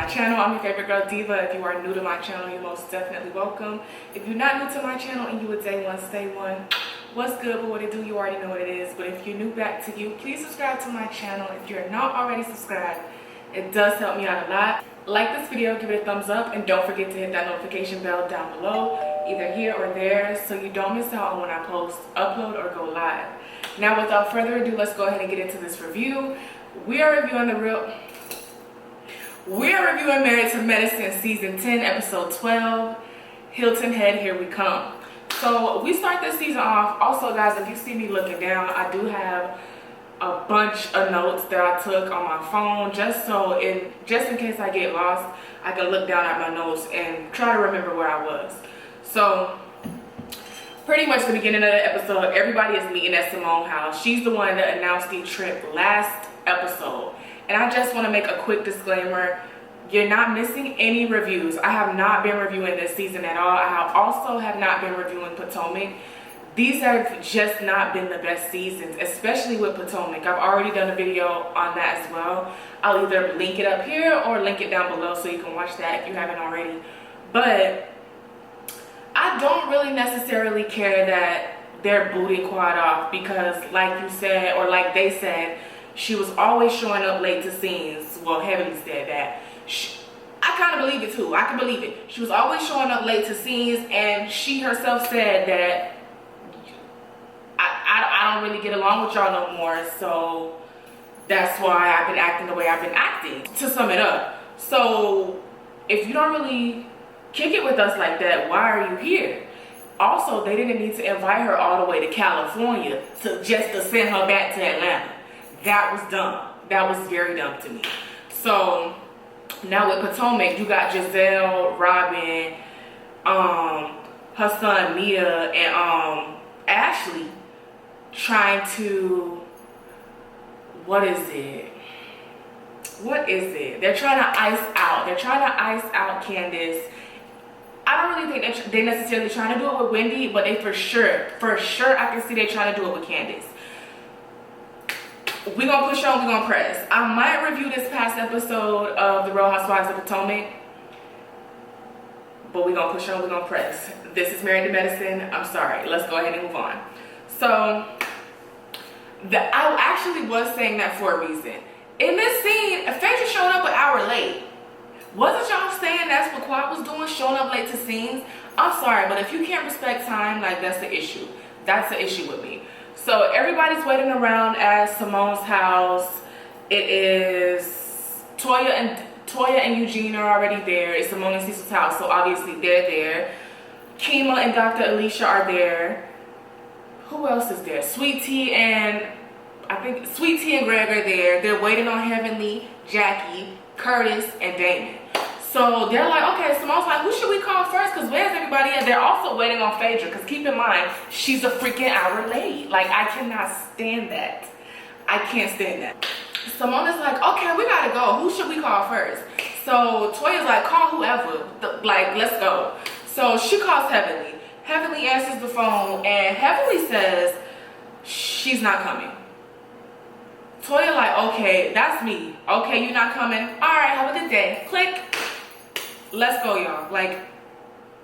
my channel. I'm your favorite girl, Diva. If you are new to my channel, you're most definitely welcome. If you're not new to my channel and you would day one, stay one, what's good, but what it do, you already know what it is. But if you're new back to you, please subscribe to my channel. If you're not already subscribed, it does help me out a lot. Like this video, give it a thumbs up, and don't forget to hit that notification bell down below, either here or there, so you don't miss out on when I post, upload, or go live. Now, without further ado, let's go ahead and get into this review. We are reviewing Married to Medicine Season 10, Episode 12, Hilton Head, Here We Come. So we start this season off. Also, guys, if you see me looking down, I do have a bunch of notes that I took on my phone, just in case I get lost, I can look down at my notes and try to remember where I was. So pretty much the beginning of the episode, everybody is meeting at Simone's house. She's the one that announced the trip last episode. And I just want to make a quick disclaimer. You're not missing any reviews. I have not been reviewing this season at all. I also have not been reviewing Potomac. These have just not been the best seasons, especially with Potomac. I've already done a video on that as well. I'll either link it up here or link it down below so you can watch that if you haven't already. But I don't really necessarily care that they're booty quad off because, like you said, or like they said, she was always showing up late to scenes. Well, Heavenly said that. I kind of believe it too. I can believe it. She was always showing up late to scenes, and she herself said that I don't really get along with y'all no more, so that's why I've been acting the way I've been acting, to sum it up. So if you don't really kick it with us like that, why are you here? Also, they didn't need to invite her all the way to California just to send her back to Atlanta. That was dumb. That was very dumb to me. So now with Potomac, you got Giselle, Robin, her son Mia, and Ashley trying to, what is it? They're trying to ice out Candace. I don't really think they're necessarily trying to do it with Wendy, but they for sure I can see they're trying to do it with Candace. We're gonna push on, we're gonna press. I might review this past episode of The Real Housewives of Potomac, but we're gonna push on, we're gonna press. This is Married to Medicine. I'm sorry, let's go ahead and move on. So I actually was saying that for a reason. In this scene, Phaedra showed up an hour late. Wasn't y'all saying that's what Quad was doing, showing up late to scenes? I'm sorry, but if you can't respect time, like, that's the issue. That's the issue with me. So everybody's waiting around at Simone's house. It is Toya and Eugene are already there. It's Simone and Cecil's house, so obviously they're there. Kima and Dr. Alicia are there. Who else is there? Sweet Tea and Greg are there. They're waiting on Heavenly, Jackie, Curtis, and Damon. So they're like, okay, Simone's like, who should we call first? Because where's everybody at? They're also waiting on Phaedra, because keep in mind, she's a freaking hour late. Like, I cannot stand that. I can't stand that. Simone is like, okay, we gotta go. Who should we call first? So Toya's like, call whoever. Like, let's go. So she calls Heavenly. Heavenly answers the phone, and Heavenly says she's not coming. Toya like, okay, that's me. Okay, you're not coming. All right, have a good day. Click. Let's go, y'all. Like,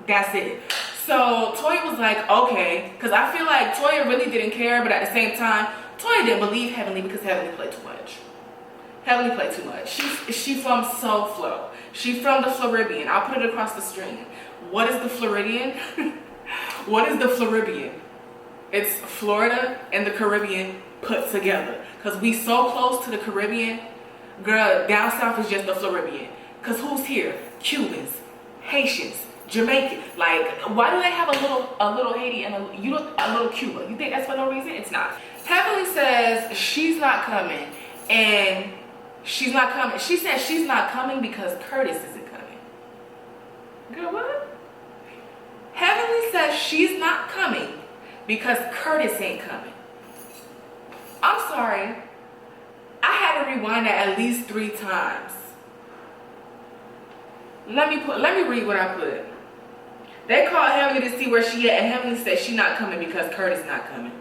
that's it. So Toya was like, okay, because I feel like Toya really didn't care, but at the same time, Toya didn't believe Heavenly because Heavenly played too much. Heavenly played too much. She's from Soul Flow. She's from the Floridian. I'll put it across the screen. What is the Floridian? What is the Floridian? It's Florida and the Caribbean put together. Because we so close to the Caribbean. Girl, down south is just the Floridian. Because who's here? Cubans, Haitians, Jamaican. Like, why do they have a little Haiti and a little Cuba? You think that's for no reason? It's not. Heavenly says she's not coming. And she's not coming. She says she's not coming because Curtis isn't coming. Girl, what? Heavenly says she's not coming because Curtis ain't coming. I'm sorry. I had to rewind that at least 3 times. Let me read what I put. They called Heavenly to see where she at, and Heavenly said she not coming because Curtis not coming.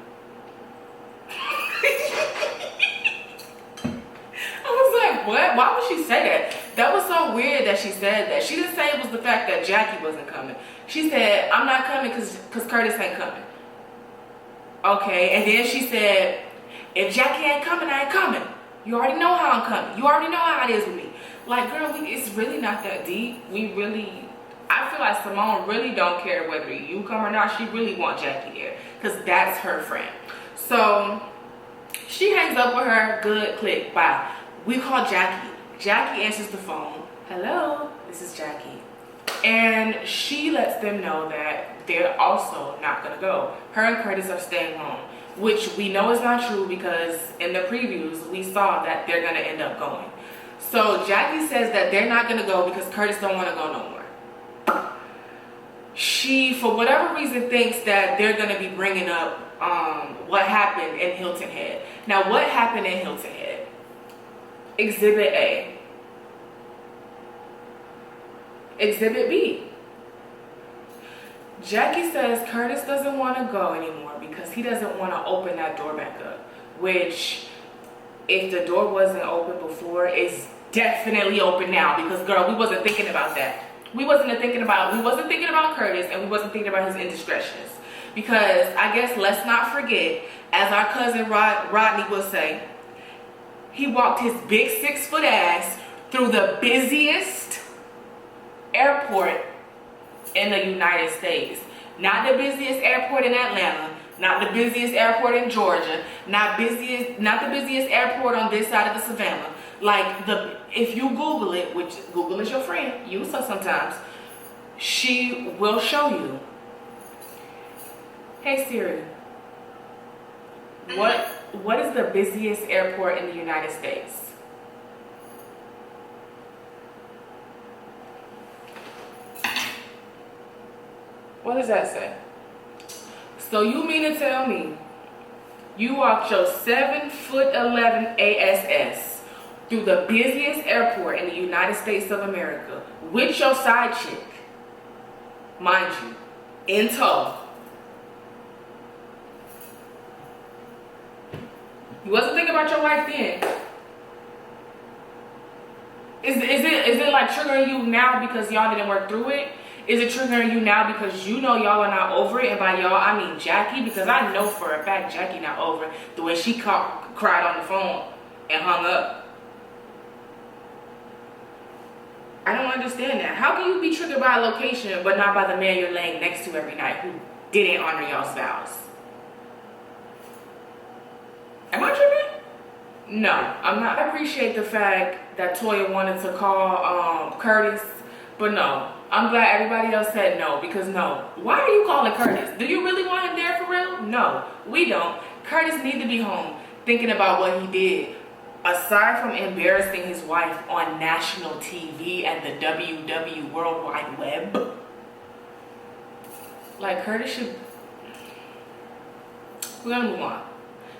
I was like, what? Why would she say that? That was so weird that she said that. She didn't say it was the fact that Jackie wasn't coming. She said, I'm not coming because Curtis ain't coming. Okay, and then she said, if Jackie ain't coming, I ain't coming. You already know how I'm coming. You already know how it is with me. Like, girl, it's really not that deep. I feel like Simone really don't care whether you come or not. She really wants Jackie there because that's her friend. So she hangs up with her. Good, click, bye. We call Jackie. Jackie answers the phone. Hello, this is Jackie. And she lets them know that they're also not gonna go. Her and Curtis are staying home, which we know is not true because in the previews we saw that they're gonna end up going. So Jackie says that they're not gonna go because Curtis don't wanna go no more. She, for whatever reason, thinks that they're gonna be bringing up what happened in Hilton Head. Now, what happened in Hilton Head? Exhibit A. Exhibit B. Jackie says Curtis doesn't want to go anymore because he doesn't want to open that door back up, which if the door wasn't open before, it's definitely open now because, girl, we wasn't thinking about that. We wasn't thinking about Curtis, and we wasn't thinking about his indiscretions. Because I guess let's not forget, as our cousin Rodney would say, he walked his big 6-foot ass through the busiest airport in the United States. Not the busiest airport in Atlanta, not the busiest airport in Georgia, not the busiest airport on this side of the Savannah. Like, if you Google it, which Google is your friend, use her sometimes, she will show you. Hey Siri, what is the busiest airport in the United States? What does that say? So you mean to tell me you walked your 7'11" ASS through the busiest airport in the United States of America with your side chick, mind you, in tow? You wasn't thinking about your wife then. Is it like triggering you now because y'all didn't work through it? Is it triggering you now because you know y'all are not over it? And by y'all, I mean Jackie, because I know for a fact Jackie not over it. The way she cried on the phone and hung up. I don't understand that. How can you be triggered by a location but not by the man you're laying next to every night who didn't honor y'all's vows? Am I tripping? No, I'm not. I appreciate the fact that Toya wanted to call Curtis, but no. I'm glad everybody else said no, because no. Why are you calling Curtis? Do you really want him there for real? No, we don't. Curtis need to be home thinking about what he did. Aside from embarrassing his wife on national TV and the WW World Wide Web, like, Curtis should... We're gonna move on.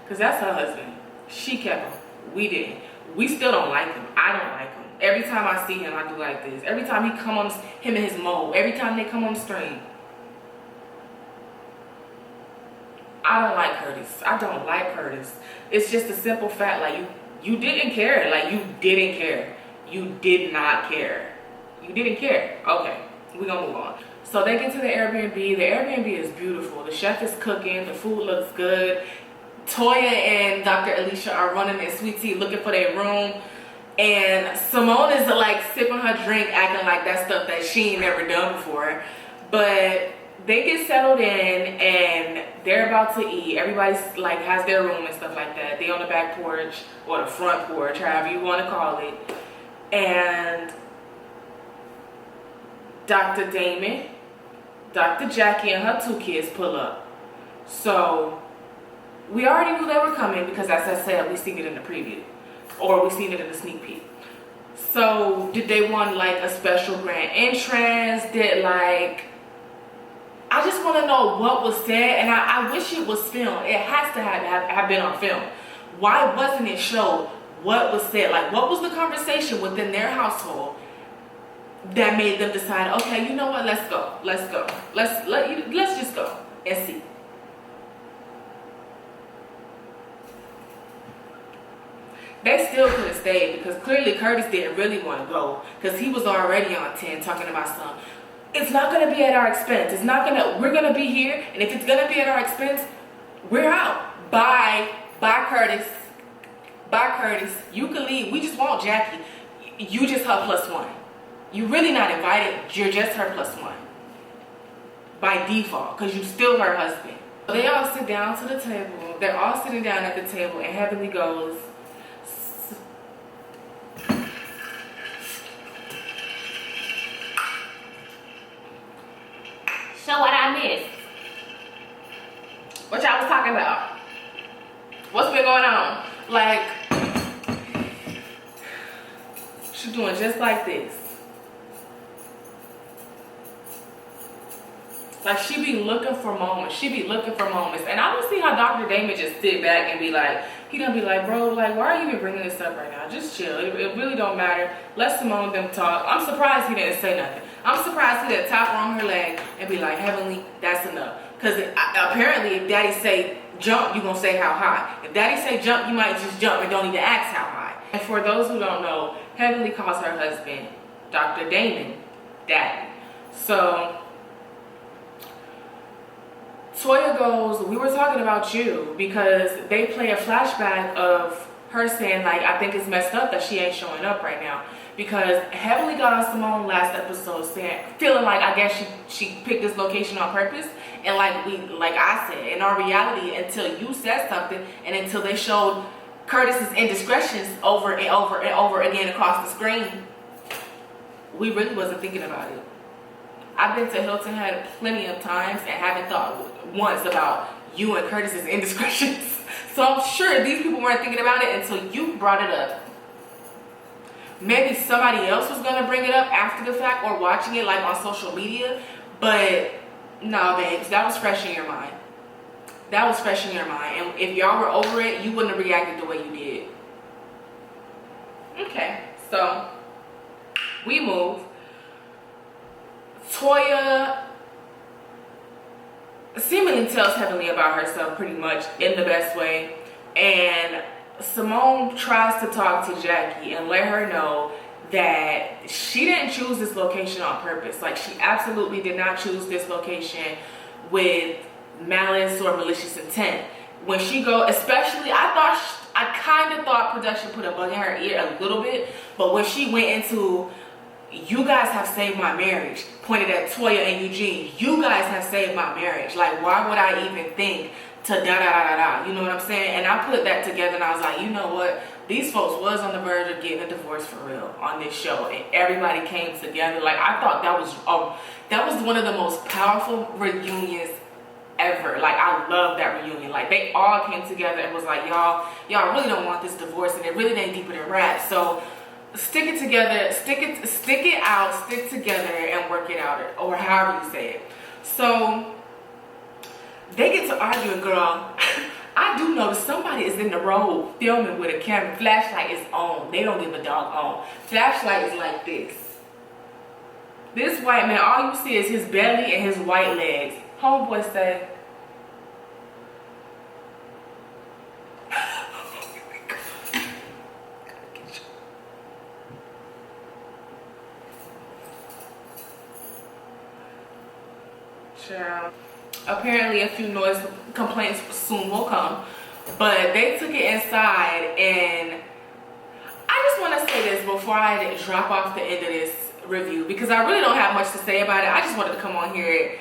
Because that's her husband. She kept him. We didn't. We still don't like him. I don't like him. Every time I see him, I do like this. Every time he come on, him and his mole, every time they come on the stream, I don't like Curtis. I don't like Curtis. It's just a simple fact. Like, you didn't care. Like, you didn't care. You did not care. You didn't care. Okay, we're gonna move on. So they get to the Airbnb. The Airbnb is beautiful. The chef is cooking. The food looks good. Toya and Dr. Alicia are running their sweet tea looking for their room. And Simone is like sipping her drink, acting like that's stuff that she ain't never done before. But they get settled in and they're about to eat. Everybody's like has their room and stuff like that. They on the back porch or the front porch, however you want to call it. And Dr. Damon, Dr. Jackie and her 2 kids pull up. So we already knew they were coming because, as I said, we seen it in the preview. Or we seen it in the sneak peek. So did they want like a special grand entrance? I just want to know what was said, and I wish it was filmed. It has to have been on film. Why wasn't it showed what was said? Like, what was the conversation within their household that made them decide, okay, you know what, let's go. Let's just go and see. They still could have stayed, because clearly Curtis didn't really want to go, because he was already on 10 talking about something. It's not going to be at our expense. We're going to be here, and if it's going to be at our expense, we're out. Bye Curtis. Bye Curtis. You can leave. We just want Jackie. You just her +1. You're really not invited. You're just her +1. By default, because you still her husband. So they all sit down to the table. They're all sitting down at the table, and Heavenly goes, so what I missed? What y'all was talking about? What's been going on? Like, she's doing just like this. Like, she be looking for moments. And I don't see how Dr. Damon just sit back and be like, he gonna be like, bro, like, why are you even bringing this up right now? Just chill. It really don't matter. Let Simone them talk. I'm surprised he didn't say nothing. I'm surprised he didn't tap her on her leg and be like, Heavenly, that's enough. Because apparently if Daddy say jump, you gonna say how high. If Daddy say jump, you might just jump and don't even ask how high. And for those who don't know, Heavenly calls her husband, Dr. Damon, Daddy. So Toya goes, we were talking about you, because they play a flashback of her saying, like, I think it's messed up that she ain't showing up right now. Because Heavenly got on Simone last episode feeling like, I guess she picked this location on purpose. And like I said, in our reality, until you said something and until they showed Curtis's indiscretions over and over again across the screen, we really wasn't thinking about it. I've been to Hilton Head plenty of times and haven't thought once about you and Curtis's indiscretions. So I'm sure these people weren't thinking about it until you brought it up. Maybe somebody else was gonna bring it up after the fact or watching it like on social media, but no, babes, that was fresh in your mind. That was fresh in your mind. And if y'all were over it, you wouldn't have reacted the way you did. Okay, so we move. Toya seemingly tells Heavenly about herself pretty much in the best way, and Simone tries to talk to Jackie and let her know that she didn't choose this location on purpose. Like, she absolutely did not choose this location with malice or malicious intent. When she go, especially, I kind of thought production put a bug in her ear a little bit, but when she went into, you guys have saved my marriage, pointed at Toya and Eugene, you guys have saved my marriage. Like, why would I even think to da-da-da-da-da, you know what I'm saying? And I put that together and I was like, you know what? These folks was on the verge of getting a divorce for real on this show, and everybody came together. Like, I thought that was one of the most powerful reunions ever. Like, I love that reunion. Like, they all came together and was like, y'all really don't want this divorce, and it really ain't deeper than rap. So stick it together, stick it out, stick together and work it out, or however you say it. So they get to arguing, girl. I do notice somebody is in the road filming with a camera. Flashlight is on. They don't give a dog on. Flashlight is like this. This white man, all you see is his belly and his white legs. Homeboy say, child. Apparently a few noise complaints soon will come, but they took it inside, and I just want to say this before I drop off the end of this review, because I really don't have much to say about it. I just wanted to come on here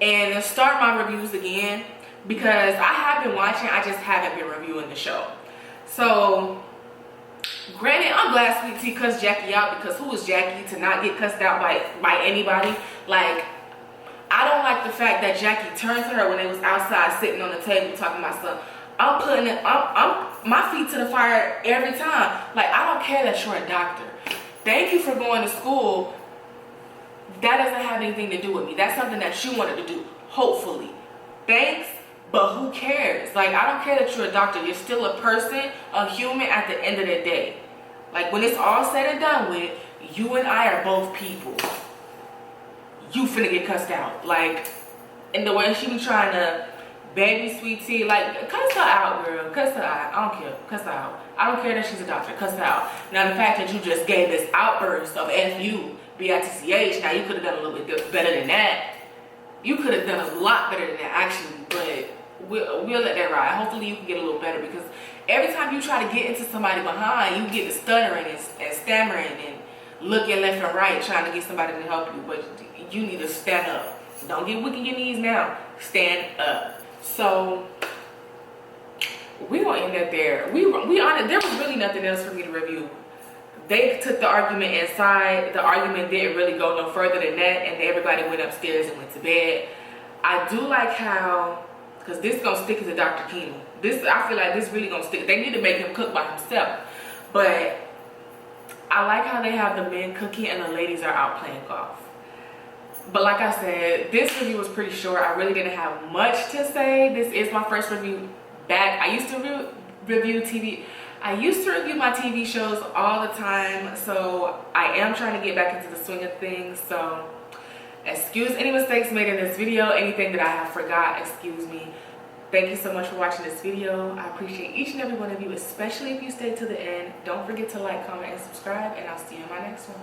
and start my reviews again, because I have been watching, I just haven't been reviewing the show. So granted, I'm glad Sweet Tea cussed Jackie out, because who is Jackie to not get cussed out by anybody? Like, I don't like the fact that Jackie turned to her when they was outside sitting on the table talking about something. I'm putting it, I'm my feet to the fire every time. Like, I don't care that you're a doctor. Thank you for going to school. That doesn't have anything to do with me. That's something that you wanted to do, hopefully. Thanks, but who cares? Like, I don't care that you're a doctor. You're still a person, a human at the end of the day. Like, when it's all said and done with, you and I are both people. You finna get cussed out. Like, and the way she was trying to baby sweet tea, like cuss her out, girl. Cuss her out. I don't care. Cuss her out. I don't care that she's a doctor. Cuss her out. Now the fact that you just gave this outburst of FU, BITCH, now you could have done a little bit better than that. You could have done a lot better than that actually, but we'll let that ride. Hopefully you can get a little better, because every time you try to get into somebody behind, you get to stuttering and stammering and looking left and right trying to get somebody to help you, but you need to stand up. Don't get weak in your knees now. Stand up. So we gonna end that there. We honest, there was really nothing else for me to review. They took the argument inside. The argument didn't really go no further than that, and everybody went upstairs and went to bed. I do like how, because this gonna stick to Dr. Keenum. I feel like this really gonna stick. They need to make him cook by himself. But I like how they have the men cooking and the ladies are out playing golf. But like I said, this review was pretty short. I really didn't have much to say. This is my first review back. I used to review TV. I used to review my TV shows all the time. So I am trying to get back into the swing of things. So excuse any mistakes made in this video. Anything that I have forgot, excuse me. Thank you so much for watching this video. I appreciate each and every one of you, especially if you stayed to the end. Don't forget to like, comment, and subscribe, and I'll see you in my next one.